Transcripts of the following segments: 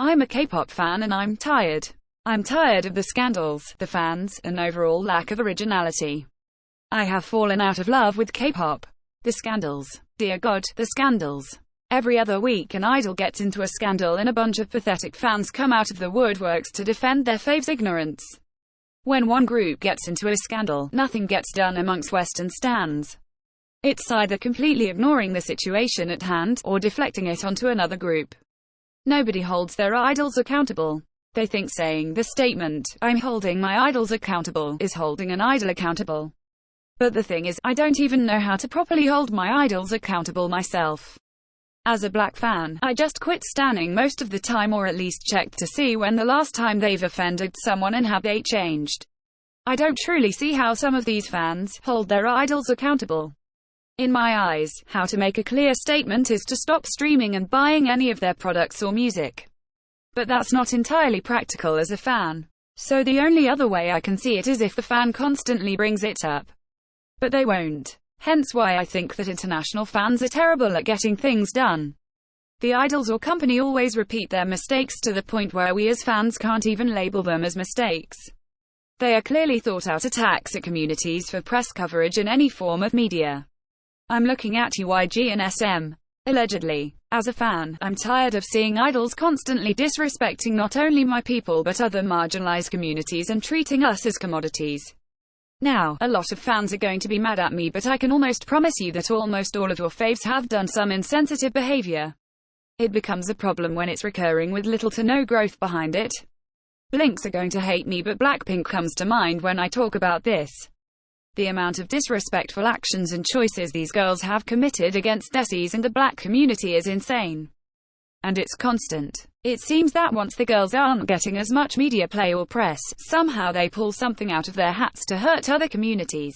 I'm a K-pop fan and I'm tired. I'm tired of the scandals, the fans, and overall lack of originality. I have fallen out of love with K-pop. The scandals. Dear God, the scandals. Every other week an idol gets into a scandal and a bunch of pathetic fans come out of the woodworks to defend their fave's ignorance. When one group gets into a scandal, nothing gets done amongst Western stans. It's either completely ignoring the situation at hand, or deflecting it onto another group. Nobody holds their idols accountable. They think saying the statement, "I'm holding my idols accountable," is holding an idol accountable. But the thing is, I don't even know how to properly hold my idols accountable myself. As a black fan, I just quit standing most of the time, or at least checked to see when the last time they've offended someone and have they changed. I don't truly see how some of these fans hold their idols accountable. In my eyes, how to make a clear statement is to stop streaming and buying any of their products or music. But that's not entirely practical as a fan. So the only other way I can see it is if the fan constantly brings it up. But they won't. Hence why I think that international fans are terrible at getting things done. The idols or company always repeat their mistakes to the point where we as fans can't even label them as mistakes. They are clearly thought-out attacks at communities for press coverage in any form of media. I'm looking at UYG and SM. Allegedly. As a fan, I'm tired of seeing idols constantly disrespecting not only my people but other marginalized communities and treating us as commodities. Now, a lot of fans are going to be mad at me, but I can almost promise you that almost all of your faves have done some insensitive behavior. It becomes a problem when it's recurring with little to no growth behind it. Blinks are going to hate me, but Blackpink comes to mind when I talk about this. The amount of disrespectful actions and choices these girls have committed against Desies and the black community is insane. And it's constant. It seems that once the girls aren't getting as much media play or press, somehow they pull something out of their hats to hurt other communities.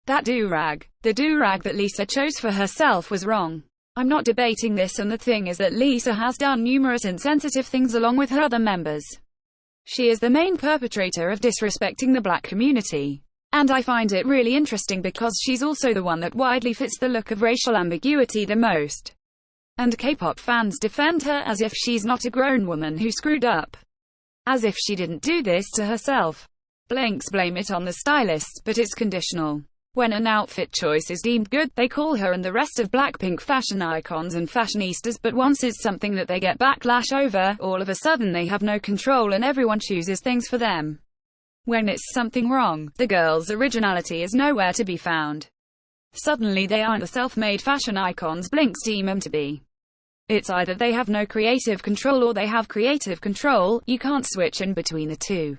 That do-rag. The do-rag that Lisa chose for herself was wrong. I'm not debating this, and the thing is that Lisa has done numerous insensitive things along with her other members. She is the main perpetrator of disrespecting the black community. And I find it really interesting because she's also the one that widely fits the look of racial ambiguity the most. And K-pop fans defend her as if she's not a grown woman who screwed up. As if she didn't do this to herself. Blinks blame it on the stylists, but it's conditional. When an outfit choice is deemed good, they call her and the rest of Blackpink fashion icons and fashionistas, but once it's something that they get backlash over, all of a sudden they have no control and everyone chooses things for them. When it's something wrong, the girls' originality is nowhere to be found. Suddenly they aren't the self-made fashion icons Blinks deem them to be. It's either they have no creative control or they have creative control. You can't switch in between the two.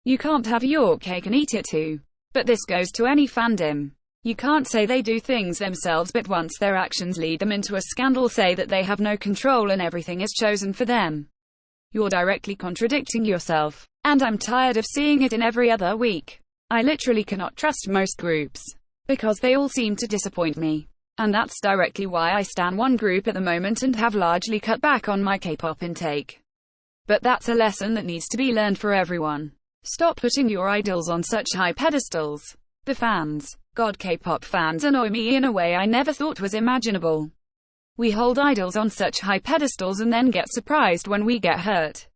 You can't have your cake and eat it too. But this goes to any fandom. You can't say they do things themselves, but once their actions lead them into a scandal, say that they have no control and everything is chosen for them. You're directly contradicting yourself. And I'm tired of seeing it in every other week. I literally cannot trust most groups. Because they all seem to disappoint me. And that's directly why I stan one group at the moment and have largely cut back on my K-pop intake. But that's a lesson that needs to be learned for everyone. Stop putting your idols on such high pedestals. The fans. God, K-pop fans annoy me in a way I never thought was imaginable. We hold idols on such high pedestals and then get surprised when we get hurt.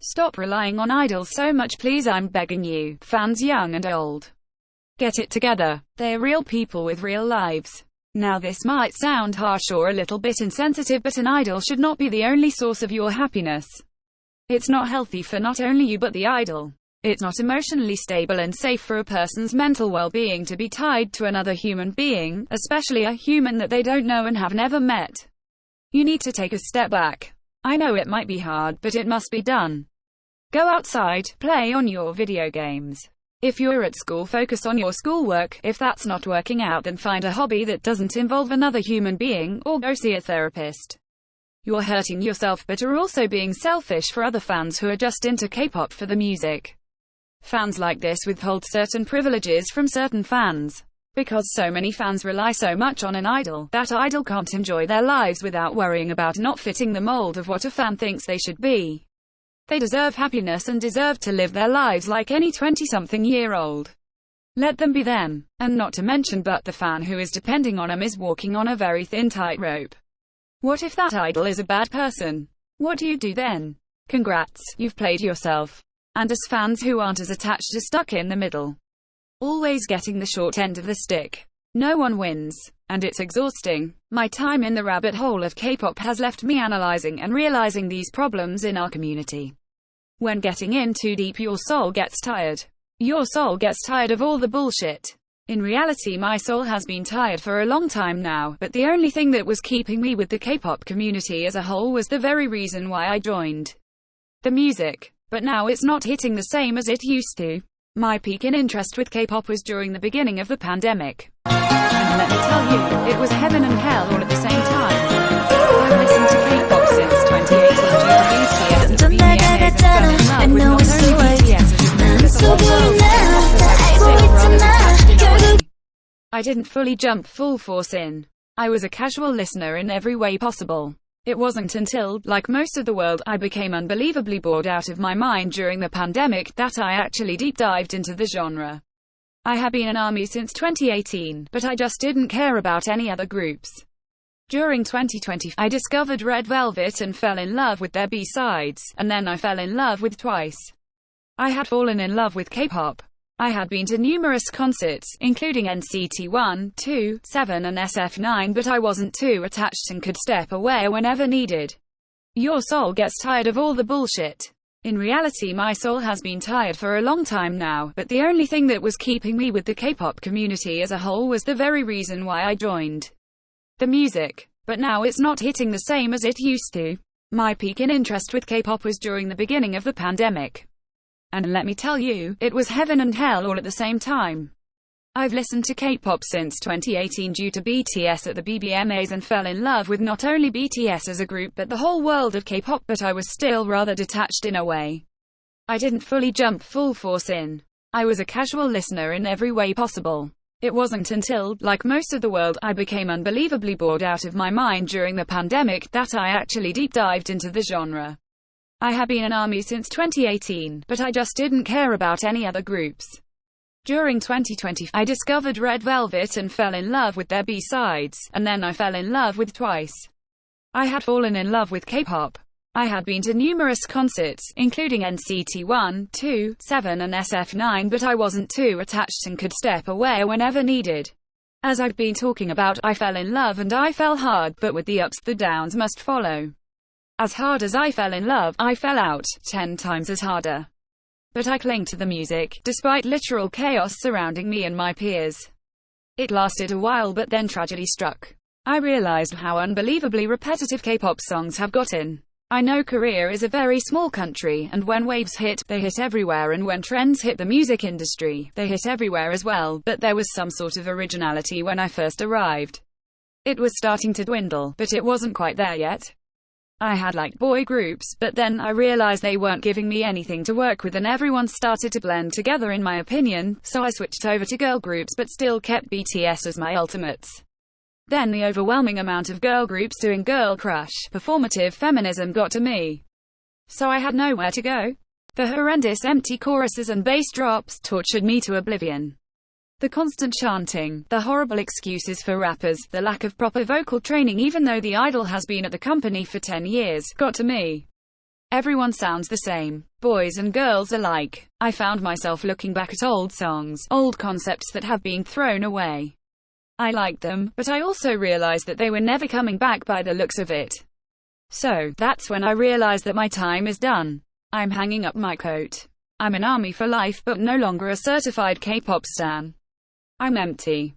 Stop relying on idols so much, please, I'm begging you, fans young and old. Get it together. They're real people with real lives. Now this might sound harsh or a little bit insensitive, but an idol should not be the only source of your happiness. It's not healthy for not only you but the idol. It's not emotionally stable and safe for a person's mental well-being to be tied to another human being, especially a human that they don't know and have never met. You need to take a step back. I know it might be hard, but it must be done. Go outside, play on your video games. If you're at school, focus on your schoolwork. If that's not working out, then find a hobby that doesn't involve another human being, or go see a therapist. You're hurting yourself but are also being selfish for other fans who are just into K-pop for the music. Fans like this withhold certain privileges from certain fans. Because so many fans rely so much on an idol, that idol can't enjoy their lives without worrying about not fitting the mold of what a fan thinks they should be. They deserve happiness and deserve to live their lives like any 20-something-year-old. Let them be them. And not to mention, but the fan who is depending on them is walking on a very thin tightrope. What if that idol is a bad person? What do you do then? Congrats, you've played yourself. And as fans who aren't as attached are stuck in the middle, always getting the short end of the stick. No one wins. And it's exhausting. My time in the rabbit hole of K-pop has left me analyzing and realizing these problems in our community. When getting in too deep, your soul gets tired. Your soul gets tired of all the bullshit. In reality, my soul has been tired for a long time now, but the only thing that was keeping me with the K-pop community as a whole was the very reason why I joined. The music. But now it's not hitting the same as it used to. My peak in interest with K-pop was during the beginning of the pandemic. And let me tell you, it was heaven and hell all at the same time. I've listened to K-pop since 2018 due to BTS and the BBMAs and fell in love with not only BTS as a group but the whole world, but I was still rather detached in a way. I didn't fully jump full force in. I was a casual listener in every way possible. It wasn't until, like most of the world, I became unbelievably bored out of my mind during the pandemic that I actually deep dived into the genre. I have been an ARMY since 2018, but I just didn't care about any other groups. During 2020, I discovered Red Velvet and fell in love with their B-sides, and then I fell in love with Twice. I had fallen in love with K-pop. I had been to numerous concerts, including NCT 1, 2, 7 and SF9, but I wasn't too attached and could step away whenever needed. Your soul gets tired of all the bullshit. In reality, my soul has been tired for a long time now, but the only thing that was keeping me with the K-pop community as a whole was the very reason why I joined. The music. But now it's not hitting the same as it used to. My peak in interest with K-pop was during the beginning of the pandemic. And let me tell you, it was heaven and hell all at the same time. I've listened to K-pop since 2018 due to BTS at the BBMAs and fell in love with not only BTS as a group but the whole world of K-pop, but I was still rather detached in a way. I didn't fully jump full force in. I was a casual listener in every way possible. It wasn't until, like most of the world, I became unbelievably bored out of my mind during the pandemic that I actually deep dived into the genre. I have been an ARMY since 2018, but I just didn't care about any other groups. During 2020, I discovered Red Velvet and fell in love with their B-sides, and then I fell in love with Twice. I had fallen in love with K-pop. I had been to numerous concerts, including NCT 1, 2, 7 and SF9, but I wasn't too attached and could step away whenever needed. As I've been talking about, I fell in love and I fell hard, but with the ups the downs must follow. As hard as I fell in love, I fell out 10 times as harder. But I cling to the music, despite literal chaos surrounding me and my peers. It lasted a while, but then tragedy struck. I realized how unbelievably repetitive K-pop songs have gotten. I know Korea is a very small country, and when waves hit, they hit everywhere, and when trends hit the music industry, they hit everywhere as well, but there was some sort of originality when I first arrived. It was starting to dwindle, but it wasn't quite there yet. I had liked boy groups, but then I realized they weren't giving me anything to work with and everyone started to blend together in my opinion, so I switched over to girl groups but still kept BTS as my ultimates. Then the overwhelming amount of girl groups doing girl crush, performative feminism got to me. So I had nowhere to go. The horrendous empty choruses and bass drops tortured me to oblivion. The constant chanting, the horrible excuses for rappers, the lack of proper vocal training even though the idol has been at the company for 10 years, got to me. Everyone sounds the same, boys and girls alike. I found myself looking back at old songs, old concepts that have been thrown away. I liked them, but I also realized that they were never coming back by the looks of it. So, that's when I realized that my time is done. I'm hanging up my coat. I'm an ARMY for life but no longer a certified K-pop stan. I'm empty.